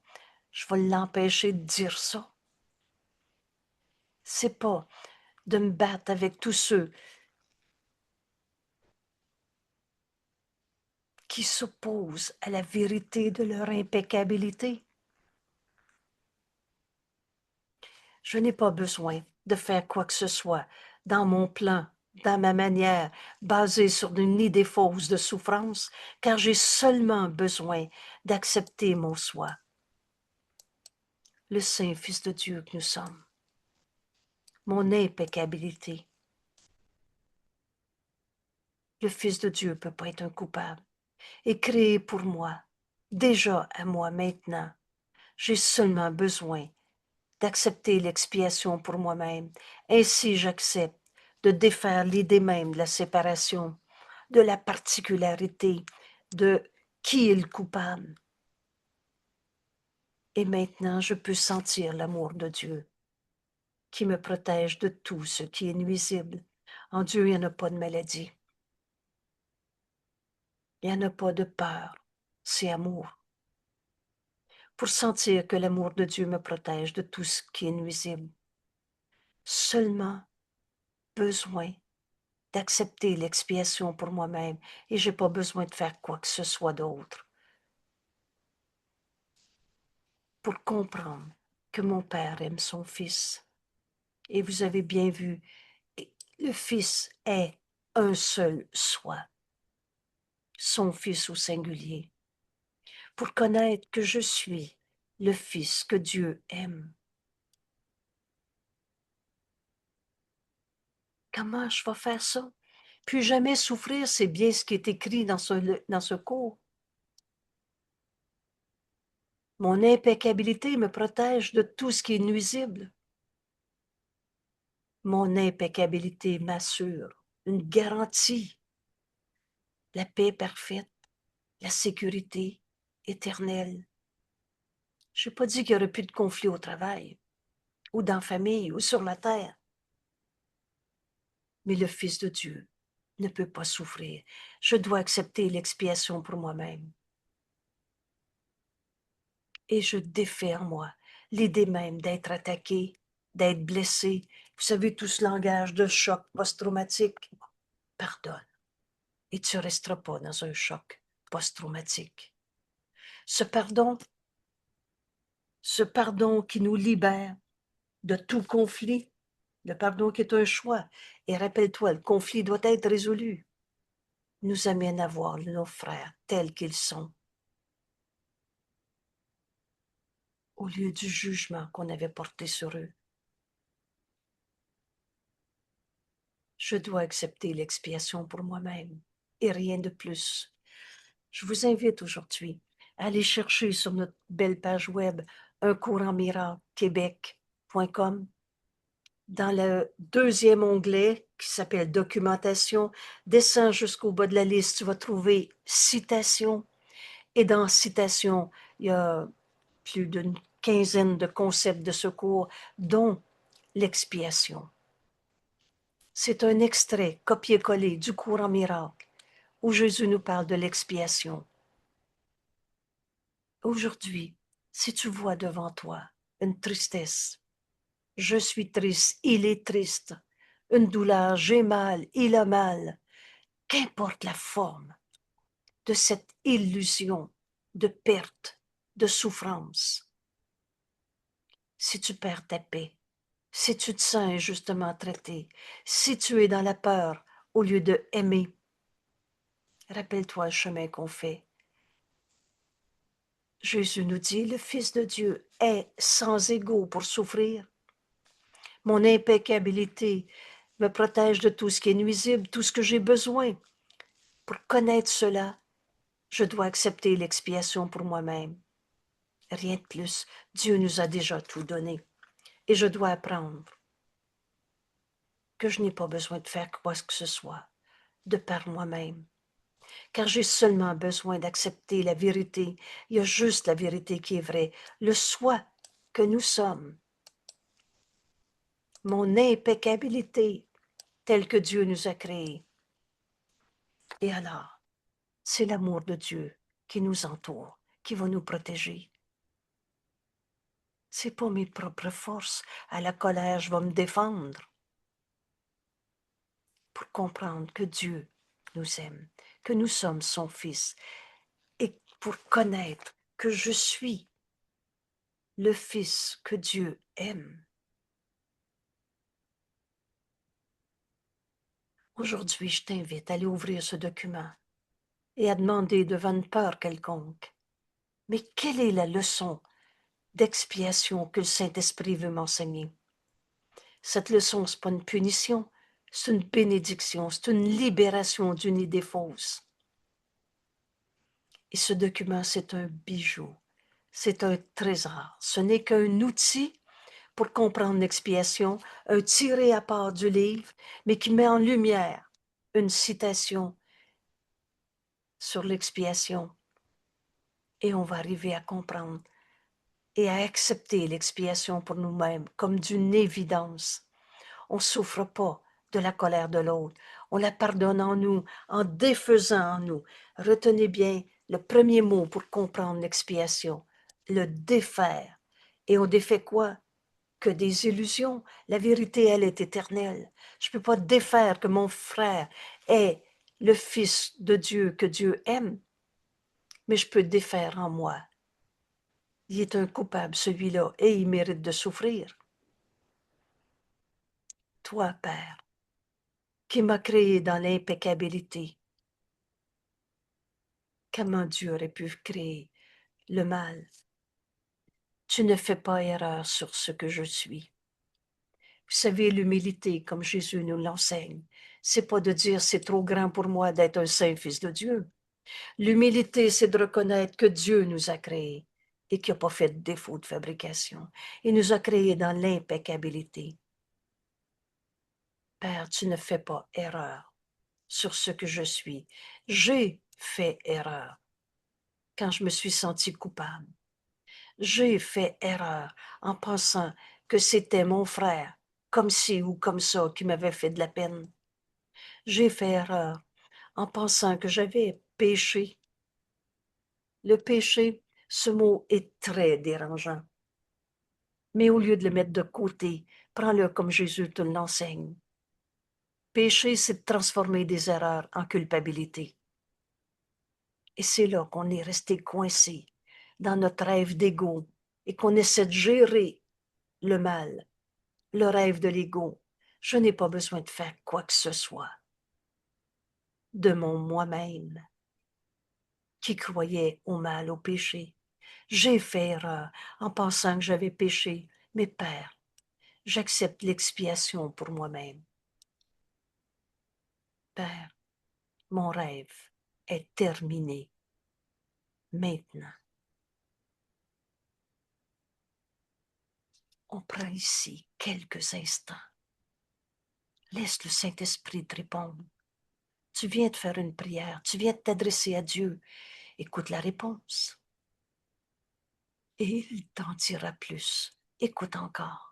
je vais l'empêcher de dire ça. C'est pas de me battre avec tous ceux qui s'opposent à la vérité de leur impeccabilité. Je n'ai pas besoin de faire quoi que ce soit dans mon plan, dans ma manière, basée sur une idée fausse de souffrance, car j'ai seulement besoin d'accepter mon soi, le saint Fils de Dieu que nous sommes, mon impeccabilité. Le Fils de Dieu ne peut pas être un coupable, est créé pour moi, déjà à moi maintenant. J'ai seulement besoin d'accepter l'expiation pour moi-même. Ainsi, j'accepte de défaire l'idée même de la séparation, de la particularité, de qui est le coupable. Et maintenant, je peux sentir l'amour de Dieu qui me protège de tout ce qui est nuisible. En Dieu, il n'y en a pas de maladie. Il n'y en a pas de peur. C'est amour. Pour sentir que l'amour de Dieu me protège de tout ce qui est nuisible. Seulement besoin d'accepter l'expiation pour moi-même et je n'ai pas besoin de faire quoi que ce soit d'autre pour comprendre que mon Père aime son Fils. Et vous avez bien vu, le Fils est un seul soi, son Fils au singulier, pour connaître que je suis le Fils que Dieu aime. Comment je vais faire ça? Puis jamais souffrir, c'est bien ce qui est écrit dans ce cours. Mon impeccabilité me protège de tout ce qui est nuisible. Mon impeccabilité m'assure une garantie, la paix parfaite, la sécurité éternelle. Je n'ai pas dit qu'il n'y aurait plus de conflit au travail, ou dans la famille, ou sur la terre. Mais le Fils de Dieu ne peut pas souffrir. Je dois accepter l'expiation pour moi-même. Et je défais en moi l'idée même d'être attaqué, d'être blessé. Vous savez, tout ce langage de choc post-traumatique. Pardonne. Et tu ne resteras pas dans un choc post-traumatique. Ce pardon qui nous libère de tout conflit, le pardon qui est un choix. Et rappelle-toi, le conflit doit être résolu. Nous amène à voir nos frères tels qu'ils sont, au lieu du jugement qu'on avait porté sur eux. Je dois accepter l'expiation pour moi-même et rien de plus. Je vous invite aujourd'hui à aller chercher sur notre belle page web uncourantsmiraclequebec.com. Dans le deuxième onglet qui s'appelle Documentation, descends jusqu'au bas de la liste, tu vas trouver Citation. Et dans Citation, il y a plus d'une quinzaine de concepts de secours, dont l'expiation. C'est un extrait copié-collé du courant miracle où Jésus nous parle de l'expiation. Aujourd'hui, si tu vois devant toi une tristesse, je suis triste, il est triste, une douleur, j'ai mal, il a mal, qu'importe la forme de cette illusion de perte, de souffrance. Si tu perds ta paix, si tu te sens injustement traité, si tu es dans la peur au lieu de aimer, rappelle-toi le chemin qu'on fait. Jésus nous dit, le Fils de Dieu est sans égaux pour souffrir. Mon impeccabilité me protège de tout ce qui est nuisible, tout ce que j'ai besoin. Pour connaître cela, je dois accepter l'expiation pour moi-même. Rien de plus. Dieu nous a déjà tout donné. Et je dois apprendre que je n'ai pas besoin de faire quoi que ce soit de par moi-même. car j'ai seulement besoin d'accepter la vérité. Il y a juste la vérité qui est vraie, le soi que nous sommes, mon impeccabilité telle que Dieu nous a créés. Et alors, c'est l'amour de Dieu qui nous entoure, qui va nous protéger. C'est pas mes propres forces. À la colère, je vais me défendre pour comprendre que Dieu nous aime, que nous sommes son Fils, et pour connaître que je suis le Fils que Dieu aime. Aujourd'hui, je t'invite à aller ouvrir ce document et à demander devant une peur quelconque, mais quelle est la leçon d'expiation que le Saint-Esprit veut m'enseigner? Cette leçon, ce n'est pas une punition, c'est une bénédiction, c'est une libération d'une idée fausse. Et ce document, c'est un bijou, c'est un trésor. Ce n'est qu'un outil pour comprendre l'expiation, un tiré à part du livre, mais qui met en lumière une citation sur l'expiation. Et on va arriver à comprendre et à accepter l'expiation pour nous-mêmes comme d'une évidence. On ne souffre pas de la colère de l'autre. On la pardonne en nous, en défaisant en nous. Retenez bien le premier mot pour comprendre l'expiation, le défaire. Et on défait quoi? Que des illusions. La vérité, elle, est éternelle. Je ne peux pas défaire que mon frère est le Fils de Dieu que Dieu aime, mais je peux défaire en moi. Il est un coupable, celui-là, et il mérite de souffrir. Toi, Père, qui m'as créé dans l'impeccabilité, comment Dieu aurait pu créer le mal? Tu ne fais pas erreur sur ce que je suis. Vous savez, l'humilité, comme Jésus nous l'enseigne, c'est pas de dire c'est trop grand pour moi d'être un saint fils de Dieu. L'humilité, c'est de reconnaître que Dieu nous a créés et qu'il n'a pas fait de défaut de fabrication. Il nous a créés dans l'impeccabilité. Père, tu ne fais pas erreur sur ce que je suis. J'ai fait erreur quand je me suis senti coupable. J'ai fait erreur en pensant que c'était mon frère, comme ci ou comme ça, qui m'avait fait de la peine. J'ai fait erreur en pensant que j'avais péché. Le péché, ce mot est très dérangeant. Mais au lieu de le mettre de côté, prends-le comme Jésus te l'enseigne. Pécher, c'est de transformer des erreurs en culpabilité. Et c'est là qu'on est resté coincé dans notre rêve d'ego et qu'on essaie de gérer le mal, le rêve de l'ego. Je n'ai pas besoin de faire quoi que ce soit de mon moi-même qui croyait au mal, au péché. J'ai fait erreur en pensant que j'avais péché. Mais Père, j'accepte l'expiation pour moi-même. Père, mon rêve est terminé maintenant. On prend ici quelques instants. Laisse le Saint-Esprit te répondre. Tu viens de faire une prière, tu viens de t'adresser à Dieu. Écoute la réponse. Et il t'en dira plus. Écoute encore.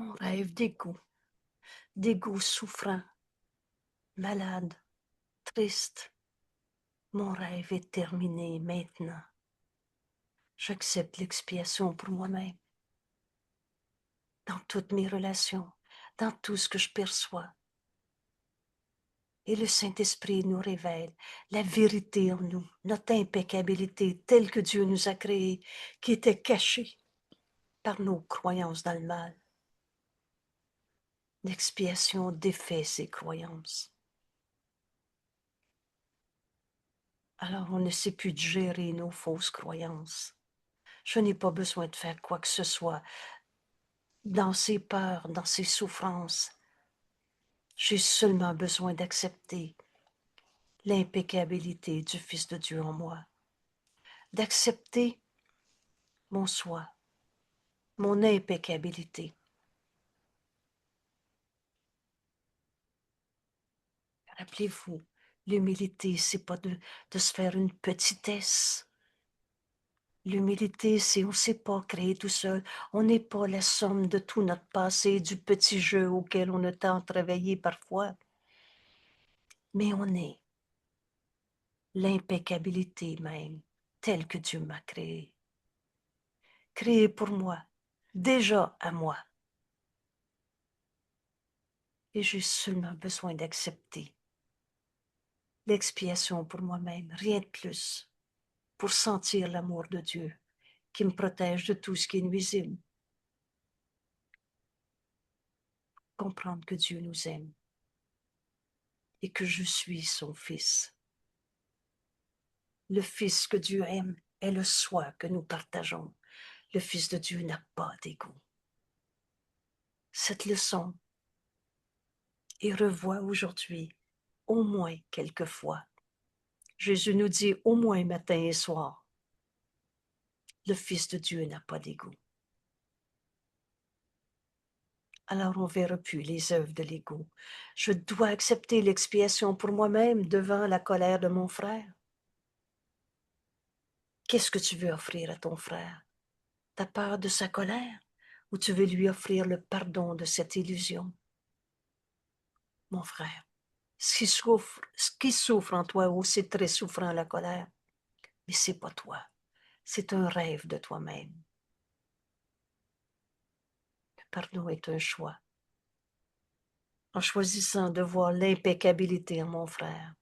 mon rêve d'égout souffrant, malade, triste. Mon rêve est terminé maintenant. J'accepte l'expiation pour moi-même, dans toutes mes relations, dans tout ce que je perçois. Et le Saint-Esprit nous révèle la vérité en nous, notre impeccabilité telle que Dieu nous a créée, qui était cachée par nos croyances dans le mal. L'expiation défait ces croyances. Alors on ne sait plus gérer nos fausses croyances. Je n'ai pas besoin de faire quoi que ce soit dans ces peurs, dans ces souffrances. J'ai seulement besoin d'accepter l'impeccabilité du Fils de Dieu en moi, d'accepter mon soi, mon impeccabilité. Rappelez-vous, l'humilité, c'est pas de se faire une petitesse. L'humilité, c'est on ne s'est pas créé tout seul. On n'est pas la somme de tout notre passé, du petit jeu auquel on a tant travaillé parfois. Mais on est l'impeccabilité même, telle que Dieu m'a créée. Créée pour moi, déjà à moi. Et j'ai seulement besoin d'accepter l'expiation pour moi-même, rien de plus, pour sentir l'amour de Dieu qui me protège de tout ce qui est nuisible. Comprendre que Dieu nous aime et que je suis son Fils. Le Fils que Dieu aime est le soi que nous partageons. Le Fils de Dieu n'a pas d'ego. Cette leçon est revoie aujourd'hui au moins quelques fois. Jésus nous dit au moins matin et soir, le Fils de Dieu n'a pas d'ego. Alors on ne verra plus les œuvres de l'ego. Je dois accepter l'expiation pour moi-même devant la colère de mon frère. Qu'est-ce que tu veux offrir à ton frère? Ta peur de sa colère ou tu veux lui offrir le pardon de cette illusion? Mon frère, ce qui souffre en toi aussi c'est très souffrant la colère, mais c'est pas toi. C'est un rêve de toi-même. Le pardon est un choix. En choisissant de voir l'impeccabilité en mon frère,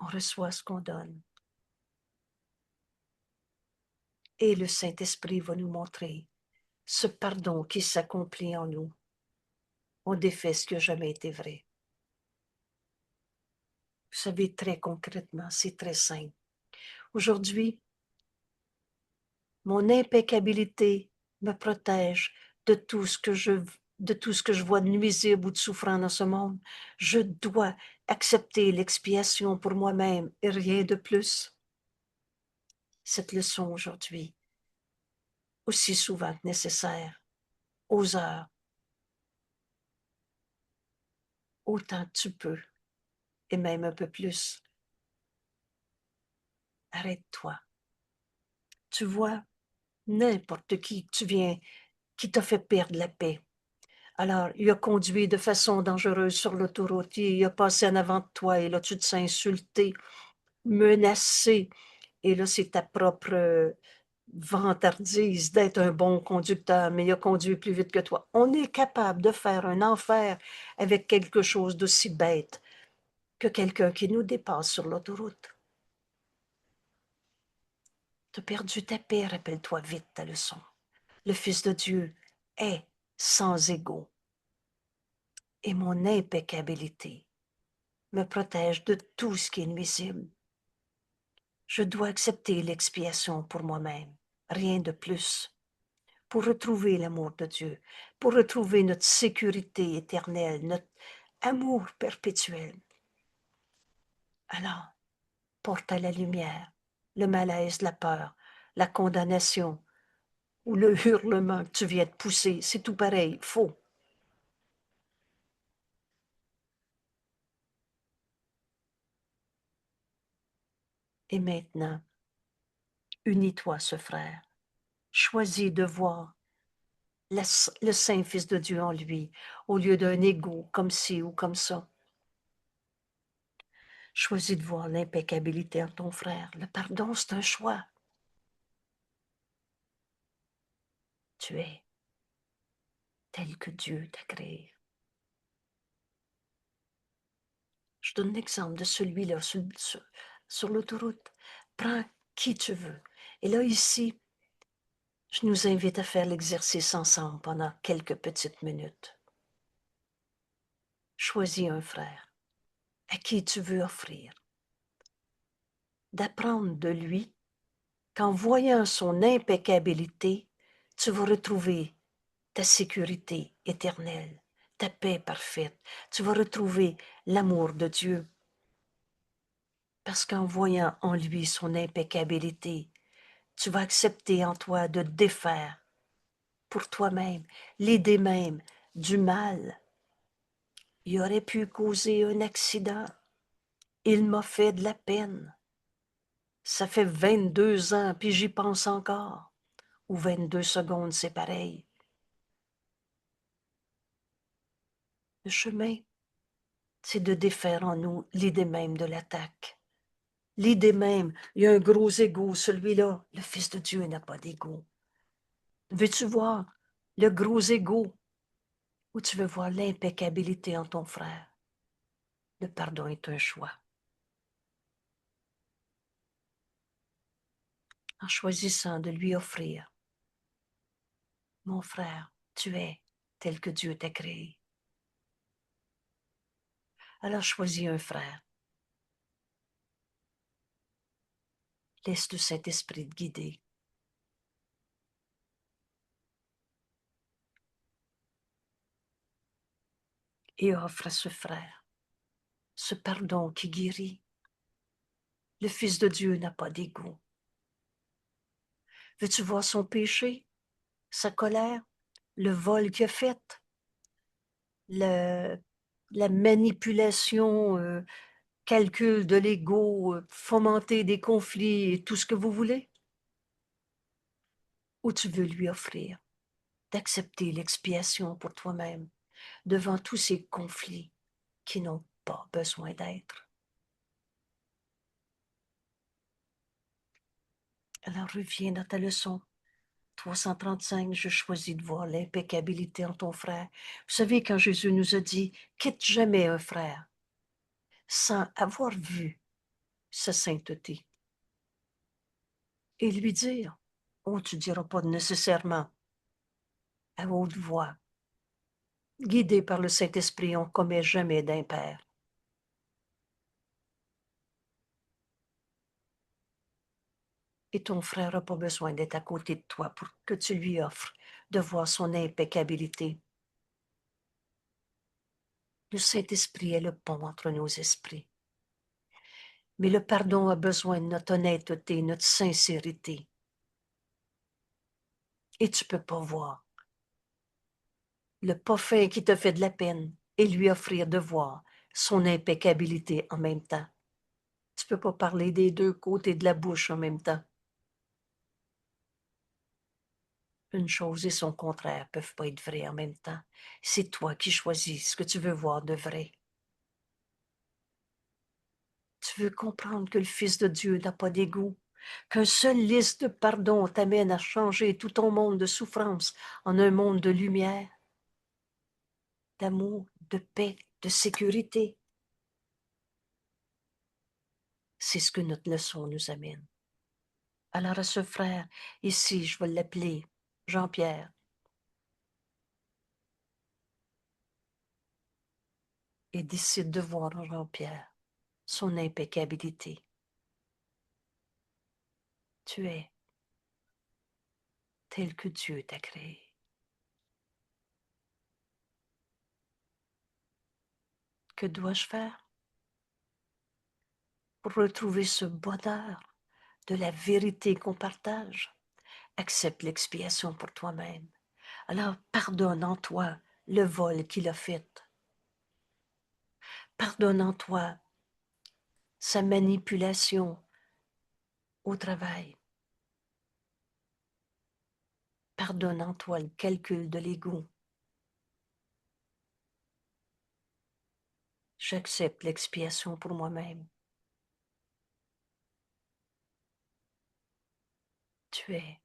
on reçoit ce qu'on donne. Et le Saint-Esprit va nous montrer ce pardon qui s'accomplit en nous. On défait ce qui n'a jamais été vrai. Vous savez, très concrètement, c'est très simple. Aujourd'hui, mon impeccabilité me protège de tout ce que je vois de nuisible ou de souffrant dans ce monde. Je dois accepter l'expiation pour moi-même et rien de plus. Cette leçon aujourd'hui, aussi souvent que nécessaire, aux heures, autant que tu peux, et même un peu plus. Arrête-toi. Tu vois, n'importe qui que tu viens, qui t'a fait perdre la paix. Alors, il a conduit de façon dangereuse sur l'autoroute, il a passé en avant de toi, et là, tu te sens insulté, menacé, et là, c'est ta propre vantardise d'être un bon conducteur, mais il a conduit plus vite que toi. On est capable de faire un enfer avec quelque chose d'aussi bête que quelqu'un qui nous dépasse sur l'autoroute. Tu as perdu ta paix, rappelle-toi vite ta leçon. Le Fils de Dieu est sans égaux et mon impeccabilité me protège de tout ce qui est nuisible. Je dois accepter l'expiation pour moi-même, rien de plus, pour retrouver l'amour de Dieu, pour retrouver notre sécurité éternelle, notre amour perpétuel. Alors, porte à la lumière le malaise, la peur, la condamnation ou le hurlement que tu viens de pousser. C'est tout pareil, faux. Et maintenant, unis-toi, ce frère. Choisis de voir le Saint Fils de Dieu en lui, au lieu d'un égo comme ci ou comme ça. Choisis de voir l'impeccabilité en ton frère. Le pardon, c'est un choix. Tu es tel que Dieu t'a créé. Je donne l'exemple de celui-là sur l'autoroute. Prends qui tu veux. Et là, ici, je nous invite à faire l'exercice ensemble pendant quelques petites minutes. Choisis un frère à qui tu veux offrir, d'apprendre de lui qu'en voyant son impeccabilité, tu vas retrouver ta sécurité éternelle, ta paix parfaite. Tu vas retrouver l'amour de Dieu. Parce qu'en voyant en lui son impeccabilité, tu vas accepter en toi de défaire pour toi-même l'idée même du mal. Il aurait pu causer un accident. Il m'a fait de la peine. Ça fait 22 ans, puis j'y pense encore. Ou 22 secondes, c'est pareil. Le chemin, c'est de défaire en nous l'idée même de l'attaque. L'idée même, il y a un gros égo, celui-là. Le Fils de Dieu n'a pas d'égo. Veux-tu voir le gros égo ou tu veux voir l'impeccabilité en ton frère? Le pardon est un choix. En choisissant de lui offrir, mon frère, tu es tel que Dieu t'a créé. Alors choisis un frère. Laisse le Saint-Esprit te guider. Et offre à ce frère ce pardon qui guérit. Le Fils de Dieu n'a pas d'égo. Veux-tu voir son péché, sa colère, le vol qu'il a fait, la manipulation, calcul de l'ego, fomenter des conflits et tout ce que vous voulez? Ou tu veux lui offrir d'accepter l'expiation pour toi-même devant tous ces conflits qui n'ont pas besoin d'être? Alors reviens dans ta leçon 335, je choisis de voir l'impeccabilité en ton frère. Vous savez, quand Jésus nous a dit, quitte jamais un frère sans avoir vu sa sainteté et lui dire, oh, tu ne diras pas nécessairement à haute voix, guidé par le Saint-Esprit, on ne commet jamais d'impair. Et ton frère n'a pas besoin d'être à côté de toi pour que tu lui offres de voir son impeccabilité. Le Saint-Esprit est le pont entre nos esprits. Mais le pardon a besoin de notre honnêteté, notre sincérité. Et tu ne peux pas voir le parfum qui te fait de la peine et lui offrir de voir son impeccabilité en même temps. Tu ne peux pas parler des deux côtés de la bouche en même temps. Une chose et son contraire ne peuvent pas être vraies en même temps. C'est toi qui choisis ce que tu veux voir de vrai. Tu veux comprendre que le Fils de Dieu n'a pas d'égout, qu'un seul liste de pardon t'amène à changer tout ton monde de souffrance en un monde de lumière, d'amour, de paix, de sécurité. C'est ce que notre leçon nous amène. Alors à ce frère, ici, je vais l'appeler Jean-Pierre, et décide de voir en Jean-Pierre son impeccabilité. Tu es tel que Dieu t'a créé. Que dois-je faire pour retrouver ce bonheur de la vérité qu'on partage? Accepte l'expiation pour toi-même. Alors pardonne en toi le vol qu'il a fait. Pardonne en toi sa manipulation au travail. Pardonne en toi le calcul de l'ego. J'accepte l'expiation pour moi-même. Tu es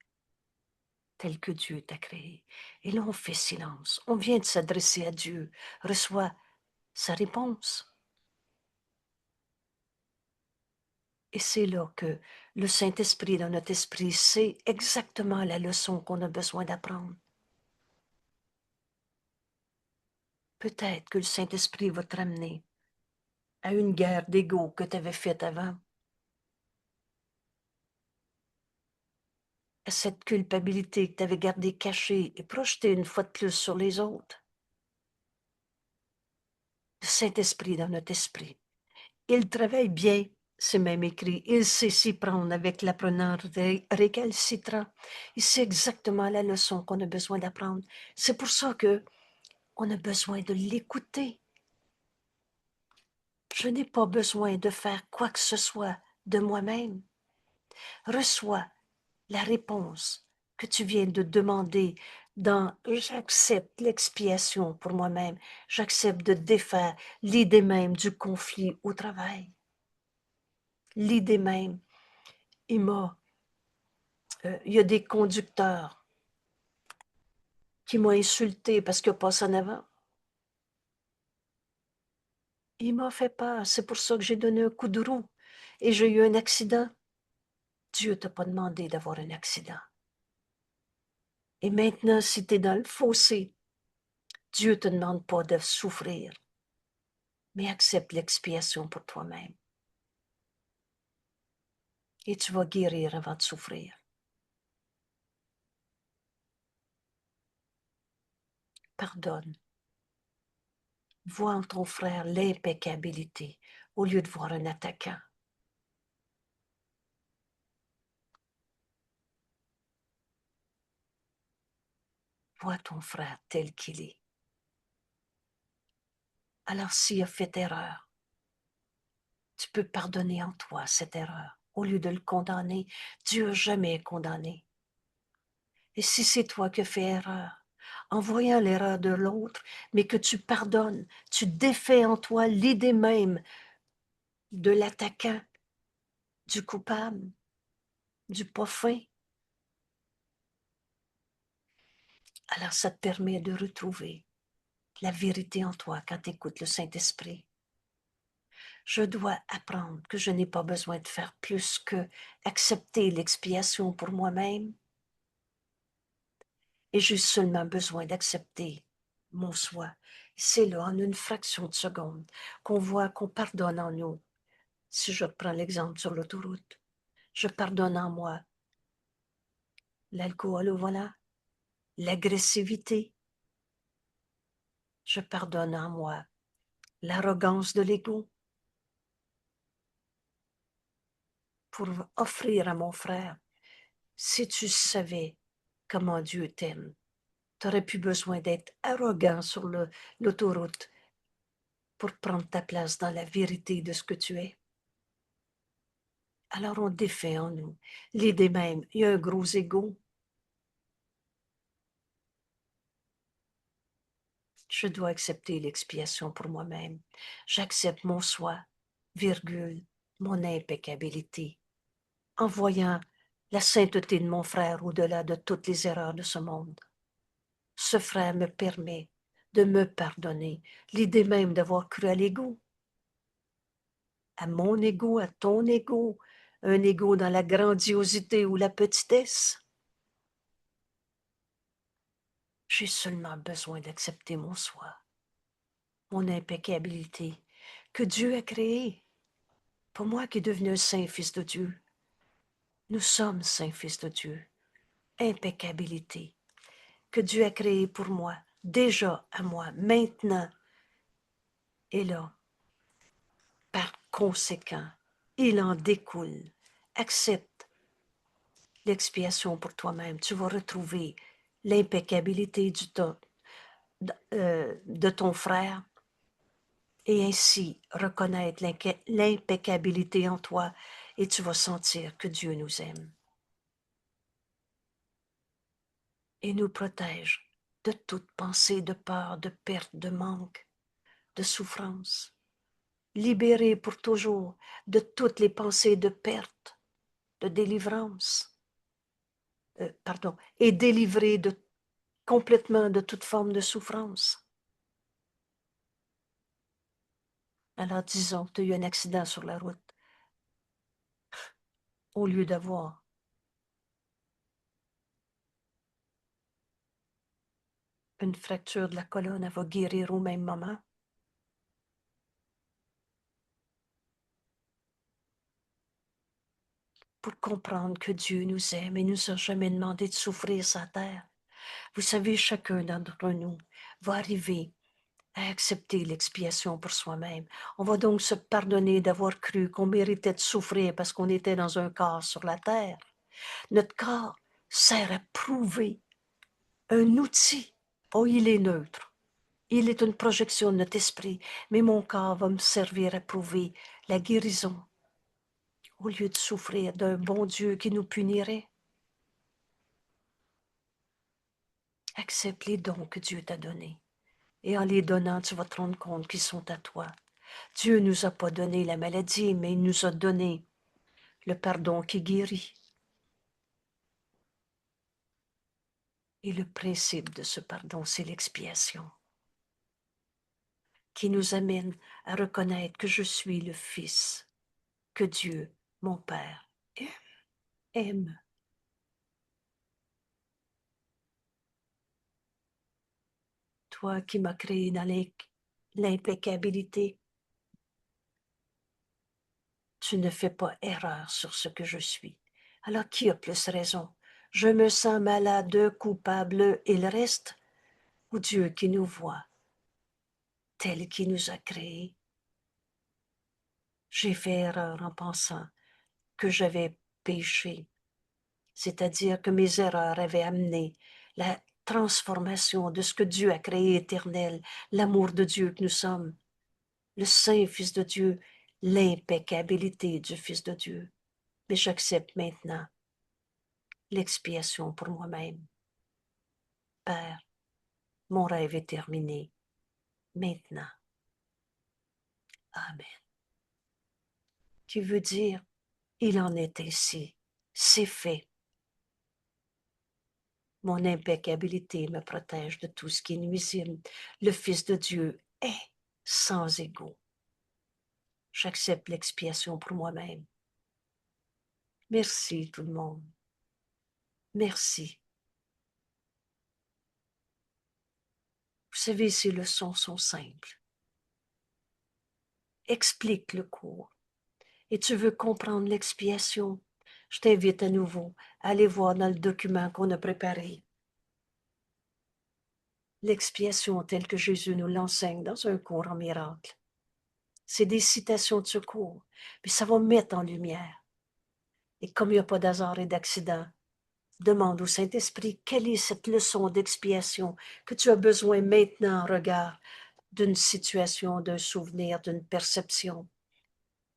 tel que Dieu t'a créé. Et là, on fait silence. On vient de s'adresser à Dieu. Reçois sa réponse. Et c'est là que le Saint-Esprit dans notre esprit sait exactement la leçon qu'on a besoin d'apprendre. Peut-être que le Saint-Esprit va te ramener à une guerre d'ego que tu avais faite avant, à cette culpabilité que tu avais gardée cachée et projetée une fois de plus sur les autres. Le Saint-Esprit dans notre esprit, il travaille bien, c'est même écrit, il sait s'y prendre avec l'apprenant récalcitrant. Il sait exactement la leçon qu'on a besoin d'apprendre. C'est pour ça que on a besoin de l'écouter. Je n'ai pas besoin de faire quoi que ce soit de moi-même. Reçois la réponse que tu viens de demander dans j'accepte l'expiation pour moi-même. J'accepte de défaire l'idée même du conflit au travail. L'idée même. Il y a des conducteurs qui m'ont insulté parce qu'ils passent en avant. Il m'a fait peur. C'est pour ça que j'ai donné un coup de roue et j'ai eu un accident. Dieu ne t'a pas demandé d'avoir un accident. Et maintenant, si tu es dans le fossé, Dieu ne te demande pas de souffrir, mais accepte l'expiation pour toi-même. Et tu vas guérir avant de souffrir. Pardonne. Vois en ton frère l'impeccabilité au lieu de voir un attaquant. Vois ton frère tel qu'il est. Alors s'il a fait erreur, tu peux pardonner en toi cette erreur. Au lieu de le condamner, Dieu n'a jamais condamné. Et si c'est toi qui as fait erreur, en voyant l'erreur de l'autre, mais que tu pardonnes, tu défais en toi l'idée même de l'attaquant, du coupable, du pas fin, alors ça te permet de retrouver la vérité en toi quand tu écoutes le Saint-Esprit. Je dois apprendre que je n'ai pas besoin de faire plus que accepter l'expiation pour moi-même et j'ai seulement besoin d'accepter mon soi. C'est là, en une fraction de seconde, qu'on voit qu'on pardonne en nous. Si je prends l'exemple sur l'autoroute, je pardonne en moi l'alcool au volant, l'agressivité. Je pardonne en moi l'arrogance de l'ego pour offrir à mon frère. Si tu savais comment Dieu t'aime, tu n'aurais plus besoin d'être arrogant sur l'autoroute pour prendre ta place dans la vérité de ce que tu es. Alors on défait en nous l'idée même. Il y a un gros ego. Je dois accepter l'expiation pour moi-même. J'accepte mon soi, virgule, mon impeccabilité. En voyant la sainteté de mon frère au-delà de toutes les erreurs de ce monde. Ce frère me permet de me pardonner l'idée même d'avoir cru à l'ego. À mon ego, à ton ego, un ego dans la grandiosité ou la petitesse. J'ai seulement besoin d'accepter mon soi, mon impeccabilité, que Dieu a créé. Pas moi qui est devenu un saint fils de Dieu. Nous sommes saints fils de Dieu. Impeccabilité, que Dieu a créé pour moi, déjà à moi, maintenant. Et là, par conséquent, il en découle. Accepte l'expiation pour toi-même. Tu vas retrouver l'impeccabilité de ton frère et ainsi reconnaître l'impeccabilité en toi et tu vas sentir que Dieu nous aime. et nous protège de toute pensée de peur, de perte, de manque, de souffrance. Libéré pour toujours de toutes les pensées de perte, de délivrance, et délivré complètement de toute forme de souffrance. Alors disons que tu as eu un accident sur la route. Au lieu d'avoir une fracture de la colonne, elle va guérir au même moment. Pour comprendre que Dieu nous aime et nous a jamais demandé de souffrir sa terre. Vous savez, chacun d'entre nous va arriver à accepter l'expiation pour soi-même. On va donc se pardonner d'avoir cru qu'on méritait de souffrir parce qu'on était dans un corps sur la terre. Notre corps sert à prouver un outil. Oh, il est neutre. Il est une projection de notre esprit, mais mon corps va me servir à prouver la guérison au lieu de souffrir d'un bon Dieu qui nous punirait. Accepte les dons que Dieu t'a donnés. Et en les donnant, tu vas te rendre compte qu'ils sont à toi. Dieu ne nous a pas donné la maladie, mais il nous a donné le pardon qui guérit. Et le principe de ce pardon, c'est l'expiation, qui nous amène à reconnaître que je suis le Fils, que Dieu, mon Père, aime. Toi qui m'as créé dans l'impeccabilité, tu ne fais pas erreur sur ce que je suis. Alors qui a plus raison? Je me sens malade, coupable et le reste, ou Dieu qui nous voit, tel qui nous a créés? J'ai fait erreur en pensant que j'avais péché, c'est-à-dire que mes erreurs avaient amené la transformation de ce que Dieu a créé éternel, l'amour de Dieu que nous sommes, le Saint Fils de Dieu, l'impeccabilité du Fils de Dieu. Mais j'accepte maintenant l'expiation pour moi-même. Père, mon rêve est terminé. Maintenant. Amen. Qui veut dire, il en est ainsi. C'est fait. Mon impeccabilité me protège de tout ce qui est nuisible. Le Fils de Dieu est sans égaux. J'accepte l'expiation pour moi-même. Merci tout le monde. Merci. Vous savez, ces leçons sont simples. Explique le cours. Et tu veux comprendre l'expiation, je t'invite à nouveau à aller voir dans le document qu'on a préparé. L'expiation telle que Jésus nous l'enseigne dans un cours en miracle. C'est des citations de ce cours, mais ça va mettre en lumière. Et comme il n'y a pas d'hasard et d'accident, demande au Saint-Esprit quelle est cette leçon d'expiation que tu as besoin maintenant en regard d'une situation, d'un souvenir, d'une perception,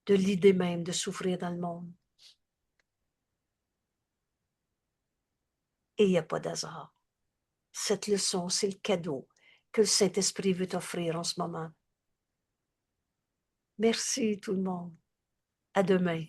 de l'idée même de souffrir dans le monde. Et il n'y a pas d'hasard. Cette leçon, c'est le cadeau que le Saint-Esprit veut t'offrir en ce moment. Merci tout le monde. À demain.